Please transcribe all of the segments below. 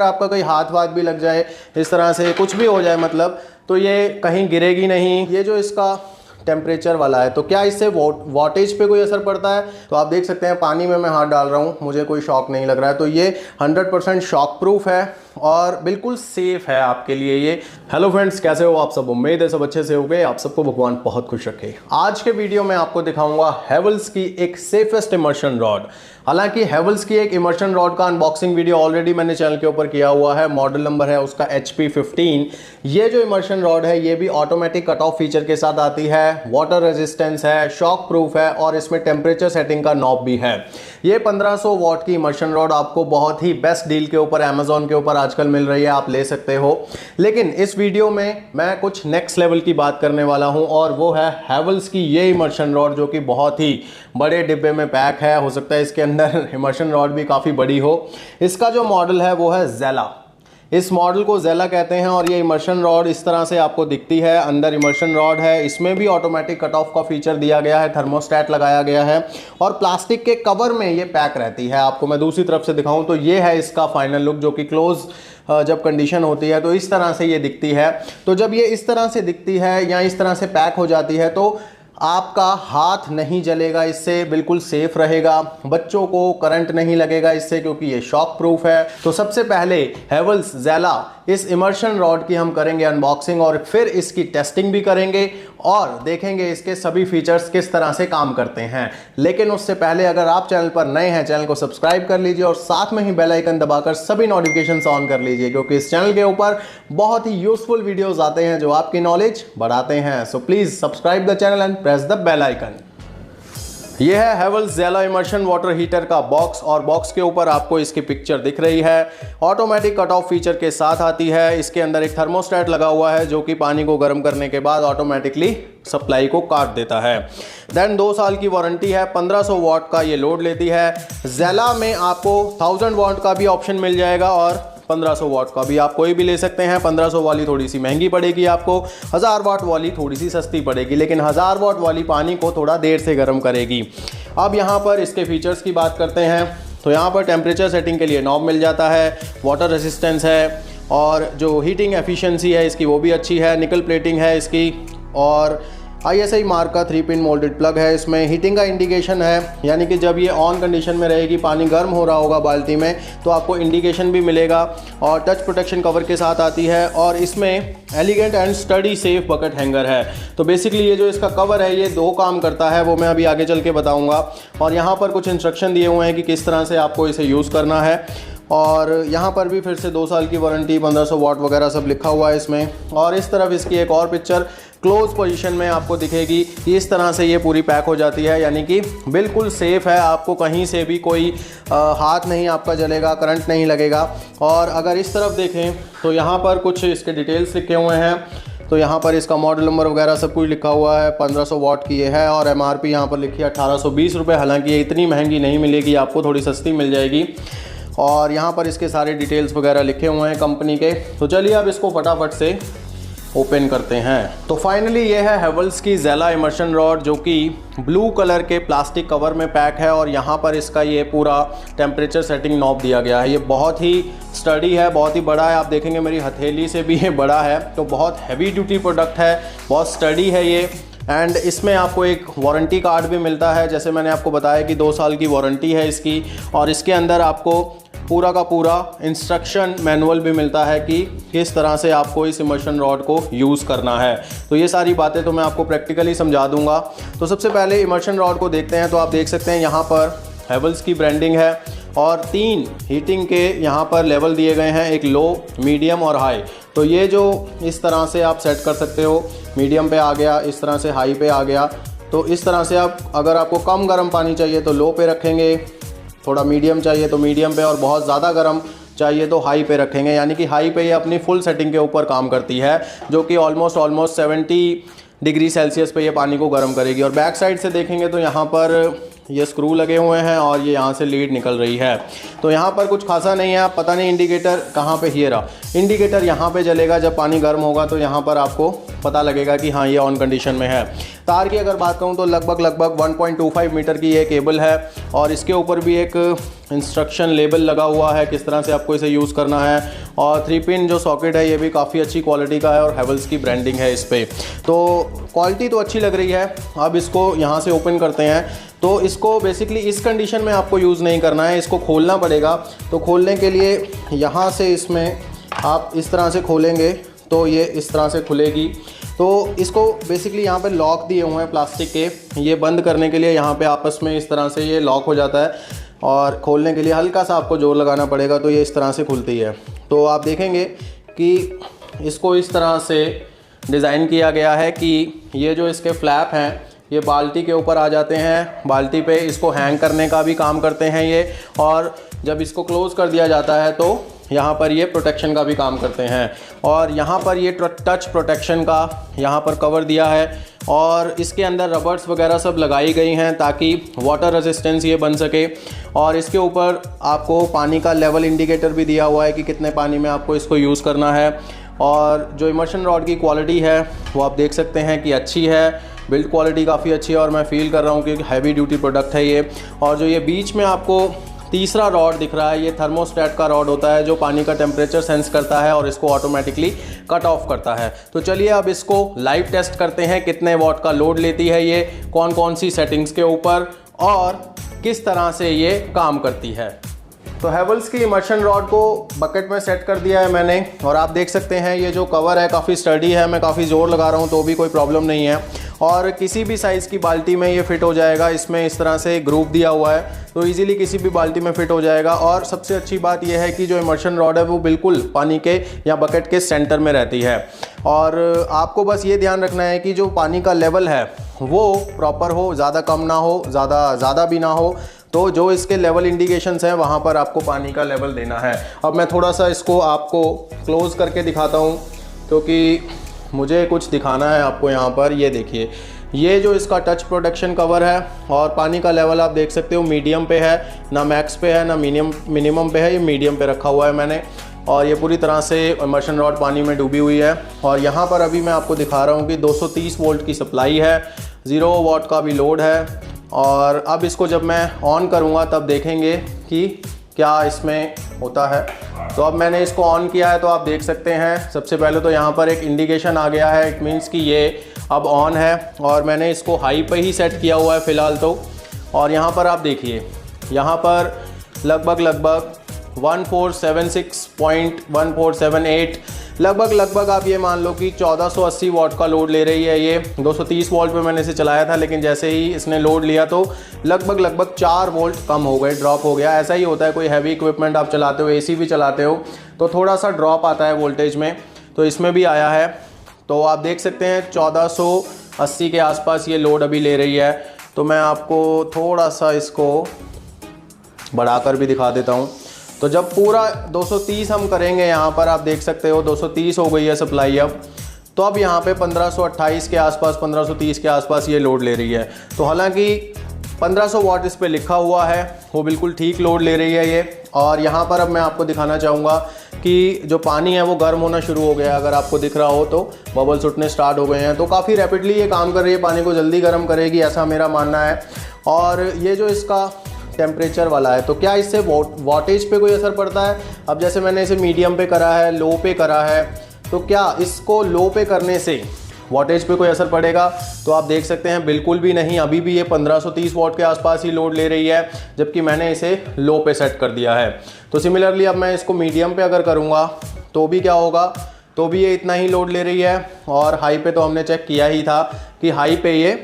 आपका कोई हाथ वाथ भी लग जाए, इस तरह से कुछ भी हो जाए मतलब, तो ये कहीं गिरेगी नहीं। ये जो इसका टेम्परेचर वाला है, तो क्या इससे वाटेज पे कोई असर पड़ता है? तो आप देख सकते हैं पानी में मैं हाथ डाल रहा हूँ, मुझे कोई शॉक नहीं लग रहा है। तो ये 100% शॉक प्रूफ है और बिल्कुल सेफ है आपके लिए ये। हेलो फ्रेंड्स, कैसे हो आप सब? उम्मीद है सब अच्छे से होंगे। आप सबको भगवान बहुत खुश रखे। आज के वीडियो में आपको दिखाऊंगा हेवल्स की एक सेफेस्ट इमर्शन रॉड। हालांकि हेवल्स की एक इमर्शन रॉड का अनबॉक्सिंग वीडियो ऑलरेडी मैंने चैनल के ऊपर किया हुआ है। मॉडल नंबर है उसका HP15। ये जो इमर्शन रॉड है ये भी ऑटोमेटिक कट ऑफ फीचर के साथ आती है, वाटर रेजिस्टेंस है, शॉक प्रूफ है और इसमें टेम्परेचर सेटिंग का नॉब भी है। ये 1500 वॉट की इमर्शन रॉड आपको बहुत ही बेस्ट डील के ऊपर अमेजोन के ऊपर आजकल मिल रही है, आप ले सकते हो। लेकिन इस वीडियो में मैं कुछ नेक्स्ट लेवल की बात करने वाला हूं और वो है हेवल्स की ये इमर्शन रॉड, जो कि बहुत ही बड़े डिब्बे में पैक है। हो सकता है इसके अंदर इमर्शन रॉड भी काफ़ी बड़ी हो। इसका जो मॉडल है वो है ज़ेला। इस मॉडल को ज़ेला कहते हैं और ये इमर्शन रॉड इस तरह से आपको दिखती है। अंदर इमर्शन रॉड है, इसमें भी ऑटोमेटिक कट ऑफ का फीचर दिया गया है, थर्मोस्टेट लगाया गया है और प्लास्टिक के कवर में ये पैक रहती है। आपको मैं दूसरी तरफ से दिखाऊं तो ये है इसका फाइनल लुक, जो कि क्लोज जब कंडीशन होती है तो इस तरह से ये दिखती है। तो जब ये इस तरह से दिखती है या इस तरह से पैक हो जाती है तो आपका हाथ नहीं जलेगा, इससे बिल्कुल सेफ रहेगा। बच्चों को करंट नहीं लगेगा इससे, क्योंकि ये शॉक प्रूफ है। तो सबसे पहले हेवल्स ज़ेला इस इमर्शन रॉड की हम करेंगे अनबॉक्सिंग और फिर इसकी टेस्टिंग भी करेंगे और देखेंगे इसके सभी फीचर्स किस तरह से काम करते हैं। लेकिन उससे पहले अगर आप चैनल पर नए हैं, चैनल को सब्सक्राइब कर लीजिए और साथ में ही बेल आइकन दबाकर सभी नोटिफिकेशंस ऑन कर लीजिए, क्योंकि इस चैनल के ऊपर बहुत ही यूजफुल वीडियोस आते हैं जो आपकी नॉलेज बढ़ाते हैं। So please subscribe the channel and press the bell icon. यह है Havells Zella immersion water heater का बॉक्स और बॉक्स के ऊपर आपको इसकी पिक्चर दिख रही है। ऑटोमेटिक कट ऑफ फीचर के साथ आती है। इसके अंदर एक थर्मोस्टेट लगा हुआ है जो कि पानी को गर्म करने के बाद ऑटोमेटिकली सप्लाई को काट देता है। देन 2 साल की वारंटी है। 1500 वॉट का ये लोड लेती है। ज़ेला में आपको 1000 वॉट का भी ऑप्शन मिल जाएगा और 1500 वॉट का भी आप कोई भी ले सकते हैं। 1500 वाली थोड़ी सी महंगी पड़ेगी आपको, 1000 वॉट वाली थोड़ी सी सस्ती पड़ेगी, लेकिन 1000 वॉट वाली पानी को थोड़ा देर से गर्म करेगी। अब यहाँ पर इसके फीचर्स की बात करते हैं तो यहाँ पर टेम्परेचर सेटिंग के लिए नॉब मिल जाता है, वाटर रेजिस्टेंस है और जो हीटिंग एफिशिएंसी है इसकी वो भी अच्छी है। निकल प्लेटिंग है इसकी और ISI मार्क का 3 पिन मोल्डेड प्लग है। इसमें हीटिंग का इंडिकेशन है, यानी कि जब ये ऑन कंडीशन में रहेगी, पानी गर्म हो रहा होगा बाल्टी में, तो आपको इंडिकेशन भी मिलेगा। और टच प्रोटेक्शन कवर के साथ आती है और इसमें elegant and study safe bucket hanger है। तो बेसिकली ये जो इसका कवर है ये 2 काम करता है, वो मैं अभी आगे चल के बताऊँगा। और यहाँ पर कुछ इंस्ट्रक्शन दिए हुए हैं कि किस तरह से आपको इसे यूज़ करना है। और यहाँ पर भी फिर से 2 साल की वारंटी, 1500 वॉट वगैरह सब लिखा हुआ है इसमें। और इस तरफ इसकी एक और पिक्चर क्लोज पोजीशन में आपको दिखेगी कि इस तरह से ये पूरी पैक हो जाती है, यानी कि बिल्कुल सेफ़ है। आपको कहीं से भी कोई हाथ नहीं आपका जलेगा, करंट नहीं लगेगा। और अगर इस तरफ देखें तो यहाँ पर कुछ इसके डिटेल्स लिखे हुए हैं। तो यहाँ पर इसका मॉडल नंबर वगैरह सब कुछ लिखा हुआ है। 1500 वॉट की ये है और MRP यहाँ पर लिखी है 1820 रुपये। हालाँकि ये इतनी महंगी नहीं मिलेगी आपको, थोड़ी सस्ती मिल जाएगी। और यहाँ पर इसके सारे डिटेल्स वगैरह लिखे हुए हैं कंपनी के। तो चलिए अब इसको फटाफट से ओपन करते हैं। तो फाइनली ये है हेवल्स की ज़ेला इमर्शन रॉड, जो कि ब्लू कलर के प्लास्टिक कवर में पैक है और यहाँ पर इसका ये पूरा टेम्परेचर सेटिंग नॉब दिया गया है। ये बहुत ही स्टडी है, बहुत ही बड़ा है। आप देखेंगे मेरी हथेली से भी ये बड़ा है। तो बहुत हैवी ड्यूटी प्रोडक्ट है, बहुत स्टडी है ये। एंड इसमें आपको एक वारंटी कार्ड भी मिलता है, जैसे मैंने आपको बताया कि 2 साल की वारंटी है इसकी। और इसके अंदर आपको पूरा का पूरा इंस्ट्रक्शन मैनुअल भी मिलता है कि किस तरह से आपको इस इमर्शन रॉड को यूज़ करना है। तो ये सारी बातें तो मैं आपको प्रैक्टिकली समझा दूंगा। तो सबसे पहले इमर्शन रॉड को देखते हैं। तो आप देख सकते हैं यहाँ पर हेवल्स की ब्रांडिंग है और 3 हीटिंग के यहाँ पर लेवल दिए गए हैं, एक लो, मीडियम और हाई। तो ये जो इस तरह से आप सेट कर सकते हो, मीडियम पे आ गया, इस तरह से हाई पे आ गया। तो इस तरह से आप, अगर आपको कम गर्म पानी चाहिए तो लो पे रखेंगे, थोड़ा मीडियम चाहिए तो मीडियम पे और बहुत ज़्यादा गर्म चाहिए तो हाई पे रखेंगे। यानी कि हाई पे ये अपनी फुल सेटिंग के ऊपर काम करती है, जो कि ऑलमोस्ट 70 डिग्री सेल्सियस पे ये पानी को गर्म करेगी। और बैक साइड से देखेंगे तो यहाँ पर ये स्क्रू लगे हुए हैं और ये यहाँ से लीड निकल रही है। तो यहाँ पर कुछ खासा नहीं है, आप पता नहीं इंडिकेटर कहाँ पे, ये रहा इंडिकेटर यहाँ पे जलेगा जब पानी गर्म होगा, तो यहाँ पर आपको पता लगेगा कि हाँ ये ऑन कंडीशन में है। तार की अगर बात करूँ तो लगभग 1.25 मीटर की ये केबल है और इसके ऊपर भी एक इंस्ट्रक्शन लेबल लगा हुआ है किस तरह से आपको इसे यूज़ करना है। और 3 पिन जो सॉकेट है ये भी काफ़ी अच्छी क्वालिटी का है और हैवेल्स की ब्रांडिंग है इस पर, तो क्वालिटी तो अच्छी लग रही है। अब इसको यहाँ से ओपन करते हैं, तो इसको बेसिकली इस कंडीशन में आपको यूज़ नहीं करना है, इसको खोलना पड़ेगा। तो खोलने के लिए यहाँ से इसमें आप इस तरह से खोलेंगे तो ये इस तरह से खुलेगी। तो इसको बेसिकली यहाँ पे लॉक दिए हुए हैं प्लास्टिक के, ये बंद करने के लिए यहाँ पे आपस में इस तरह से ये लॉक हो जाता है और खोलने के लिए हल्का सा आपको जोर लगाना पड़ेगा, तो ये इस तरह से खुलती है। तो आप देखेंगे कि इसको इस तरह से डिज़ाइन किया गया है कि ये जो इसके फ्लैप हैं ये बाल्टी के ऊपर आ जाते हैं, बाल्टी पे इसको हैंग करने का भी काम करते हैं ये, और जब इसको क्लोज़ कर दिया जाता है तो यहाँ पर ये प्रोटेक्शन का भी काम करते हैं। और यहाँ पर ये टच प्रोटेक्शन का यहाँ पर कवर दिया है और इसके अंदर रबर्स वगैरह सब लगाई गई हैं ताकि वाटर रेजिस्टेंस ये बन सके। और इसके ऊपर आपको पानी का लेवल इंडिकेटर भी दिया हुआ है कि कितने पानी में आपको इसको यूज़ करना है। और जो इमर्शन रॉड की क्वालिटी है वो आप देख सकते हैं कि अच्छी है, बिल्ड क्वालिटी काफ़ी अच्छी है और मैं फील कर रहा हूँ कि हैवी ड्यूटी प्रोडक्ट है ये। और जो ये बीच में आपको तीसरा रॉड दिख रहा है ये थर्मोस्टेट का रॉड होता है जो पानी का टेम्परेचर सेंस करता है और इसको ऑटोमेटिकली कट ऑफ करता है। तो चलिए अब इसको लाइव टेस्ट करते हैं, कितने वॉट का लोड लेती है ये, कौन कौन सी सेटिंग्स के ऊपर और किस तरह से ये काम करती है। तो हैवेल्स की इमर्शन रॉड को बकेट में सेट कर दिया है मैंने और आप देख सकते हैं ये जो कवर है काफ़ी स्टडी है, मैं काफ़ी ज़ोर लगा रहा हूँ तो भी कोई प्रॉब्लम नहीं है और किसी भी साइज़ की बाल्टी में ये फिट हो जाएगा। इसमें इस तरह से ग्रूव दिया हुआ है तो इजीली किसी भी बाल्टी में फिट हो जाएगा। और सबसे अच्छी बात यह है कि जो इमर्शन रॉड है वो बिल्कुल पानी के या बकेट के सेंटर में रहती है। और आपको बस ये ध्यान रखना है कि जो पानी का लेवल है वो प्रॉपर हो, ज़्यादा कम ना हो, ज़्यादा भी ना हो। तो जो इसके लेवल इंडिकेशंस हैं वहाँ पर आपको पानी का लेवल देना है। अब मैं थोड़ा सा इसको आपको क्लोज़ करके दिखाता हूँ क्योंकि मुझे कुछ दिखाना है आपको। यहाँ पर ये देखिए, ये जो इसका टच प्रोटेक्शन कवर है और पानी का लेवल आप देख सकते हो मीडियम पे है, ना मैक्स पे है ना मिनिमम पे है, ये मीडियम पे रखा हुआ है मैंने। और ये पूरी तरह से इमर्शन रॉड पानी में डूबी हुई है। और यहाँ पर अभी मैं आपको दिखा रहा हूँ कि 230 वोल्ट की सप्लाई है, 0 वाट का भी लोड है। और अब इसको जब मैं ऑन करूँगा तब देखेंगे कि क्या इसमें होता है। तो अब मैंने इसको ऑन किया है तो आप देख सकते हैं सबसे पहले तो यहाँ पर एक इंडिकेशन आ गया है, इट मीन्स कि ये अब ऑन है। और मैंने इसको हाई पे ही सेट किया हुआ है फ़िलहाल तो। और यहाँ पर आप देखिए, यहाँ पर लगभग 1476.1478 लगभग आप ये मान लो कि 1480 वाट का लोड ले रही है ये। 230 वोल्ट पे मैंने इसे चलाया था लेकिन जैसे ही इसने लोड लिया तो लगभग 4 वोल्ट कम हो गए, ड्रॉप हो गया। ऐसा ही होता है, कोई हैवी इक्विपमेंट आप चलाते हो, एसी भी चलाते हो तो थोड़ा सा ड्रॉप आता है वोल्टेज में, तो इसमें भी आया है। तो आप देख सकते हैं 1480 के आसपास ये लोड अभी ले रही है। तो मैं आपको थोड़ा सा इसको बढ़ाकर भी दिखा देता हूँ। तो जब पूरा 230 हम करेंगे, यहाँ पर आप देख सकते हो 230 हो गई है सप्लाई अब। तो अब यहाँ पे 1528 के आसपास, 1530 के आसपास ये लोड ले रही है। तो हालांकि 1500 वाट इस पे लिखा हुआ है, वो बिल्कुल ठीक लोड ले रही है ये। और यहाँ पर अब मैं आपको दिखाना चाहूँगा कि जो पानी है वो गर्म होना शुरू हो गया है। अगर आपको दिख रहा हो तो बबल्स उठने स्टार्ट हो गए हैं, तो काफ़ी रैपिडली ये काम कर रही है, पानी को जल्दी गर्म करेगी ऐसा मेरा मानना है। और ये जो इसका टेम्परेचर वाला है, तो क्या इससे वाटेज पे कोई असर पड़ता है? अब जैसे मैंने इसे मीडियम पे करा है, लो पे करा है, तो क्या इसको लो पे करने से वाटेज पे कोई असर पड़ेगा? तो आप देख सकते हैं बिल्कुल भी नहीं, अभी भी ये 1530 वाट के आसपास ही लोड ले रही है, जबकि मैंने इसे लो पे सेट कर दिया है। तो सिमिलरली अब मैं इसको मीडियम पे अगर करूँगा तो भी क्या होगा, तो भी ये इतना ही लोड ले रही है। और हाई पे तो हमने चेक किया ही था कि हाई पे ये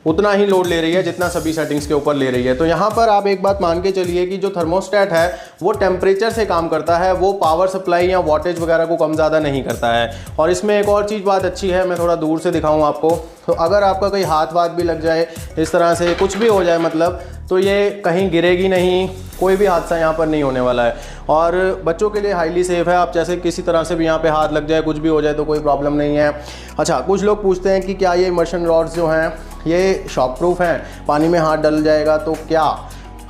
उतना ही लोड ले रही है जितना सभी सेटिंग्स के ऊपर ले रही है। तो यहाँ पर आप एक बात मान के चलिए कि जो थर्मोस्टेट है वो टेम्परेचर से काम करता है, वो पावर सप्लाई या वाटेज वगैरह को कम ज़्यादा नहीं करता है। और इसमें एक और चीज़ बात अच्छी है, मैं थोड़ा दूर से दिखाऊँ आपको। तो अगर आपका कोई हाथ वाथ भी लग जाए, इस तरह से कुछ भी हो जाए मतलब, तो ये कहीं गिरेगी नहीं, कोई भी हादसा यहाँ पर नहीं होने वाला है। और बच्चों के लिए हाईली सेफ है, आप जैसे किसी तरह से भी यहाँ पे हाथ लग जाए, कुछ भी हो जाए तो कोई प्रॉब्लम नहीं है। अच्छा, कुछ लोग पूछते हैं कि क्या ये इमर्शन रॉड्स जो हैं ये शॉक प्रूफ हैं, पानी में हाथ डल जाएगा तो क्या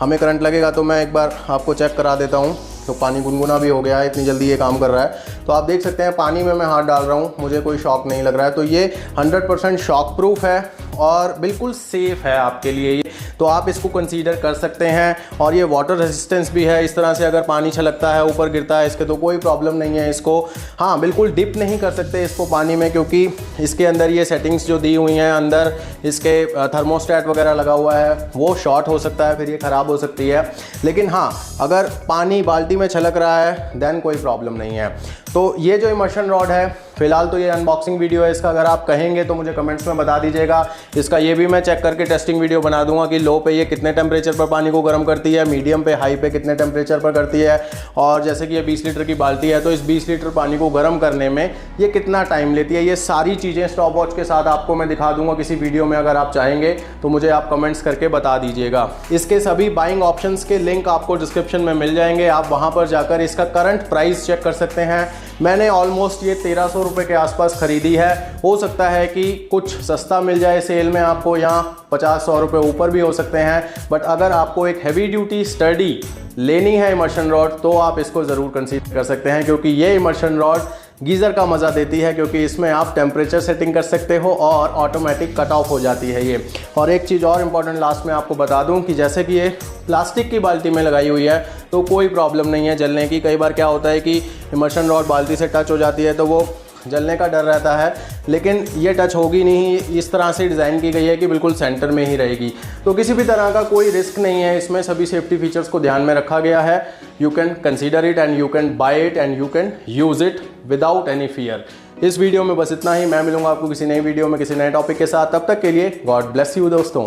हमें करंट लगेगा? तो मैं एक बार आपको चेक करा देता हूँ। तो पानी गुनगुना भी हो गया है, इतनी जल्दी ये काम कर रहा है। तो आप देख सकते हैं पानी में मैं हाथ डाल रहा हूँ, मुझे कोई शॉक नहीं लग रहा है। तो ये 100% शॉक प्रूफ है और बिल्कुल सेफ़ है आपके लिए ये, तो आप इसको कंसीडर कर सकते हैं। और ये वाटर रेजिस्टेंस भी है, इस तरह से अगर पानी छलकता है, ऊपर गिरता है इसके, तो कोई प्रॉब्लम नहीं है इसको। हाँ, बिल्कुल डिप नहीं कर सकते इसको पानी में, क्योंकि इसके अंदर ये सेटिंग्स जो दी हुई हैं, अंदर इसके थर्मोस्टेट वगैरह लगा हुआ है, वो शॉर्ट हो सकता है, फिर ये ख़राब हो सकती है। लेकिन हाँ, अगर पानी बाल्टी में छलक रहा है देन कोई प्रॉब्लम नहीं है। तो ये जो इमर्शन रॉड है, फिलहाल तो ये अनबॉक्सिंग वीडियो है इसका, अगर आप कहेंगे तो मुझे कमेंट्स में बता दीजिएगा। इसका ये भी मैं चेक करके टेस्टिंग वीडियो बना दूंगा कि लो पे ये कितने टेम्परेचर पर पानी को गर्म करती है, मीडियम पे हाई पे कितने टेम्परेचर पर करती है, और जैसे कि ये 20 लीटर की बाल्टी है तो इस 20 लीटर पानी को गर्म करने में ये कितना टाइम लेती है। ये सारी चीज़ें स्टॉप वॉच के साथ आपको मैं दिखा दूंगा किसी वीडियो में, अगर आप चाहेंगे तो मुझे आप कमेंट्स करके बता दीजिएगा। इसके सभी बाइंग ऑप्शंस के लिंक आपको डिस्क्रिप्शन में मिल जाएंगे, आप वहाँ पर जाकर इसका करंट प्राइस चेक कर सकते हैं। मैंने ऑलमोस्ट ये 1300 रुपये के आसपास खरीदी है, हो सकता है कि कुछ सस्ता मिल जाए सेल में आपको, यहाँ 50-100 रुपये ऊपर भी हो सकते हैं। बट अगर आपको एक हैवी ड्यूटी स्टडी लेनी है इमर्शन रॉड, तो आप इसको ज़रूर कंसीडर कर सकते हैं, क्योंकि ये इमर्शन रॉड गीज़र का मज़ा देती है, क्योंकि इसमें आप टेम्परेचर सेटिंग कर सकते हो और ऑटोमेटिक कट ऑफ हो जाती है ये। और एक चीज़ और इम्पॉर्टेंट लास्ट में आपको बता दूं कि जैसे कि ये प्लास्टिक की बाल्टी में लगाई हुई है तो कोई प्रॉब्लम नहीं है जलने की। कई बार क्या होता है कि इमर्शन रॉड बाल्टी से टच हो जाती है तो वो जलने का डर रहता है, लेकिन ये टच होगी नहीं। इस तरह से डिज़ाइन की गई है कि बिल्कुल सेंटर में ही रहेगी, तो किसी भी तरह का कोई रिस्क नहीं है इसमें। सभी सेफ्टी फीचर्स को ध्यान में रखा गया है। You can consider it and you can buy it and you can use it without any fear. इस वीडियो में बस इतना ही। मैं मिलूंगा आपको किसी नई वीडियो में किसी नए टॉपिक के साथ। तब तक के लिए गॉड ब्लेस यू दोस्तों।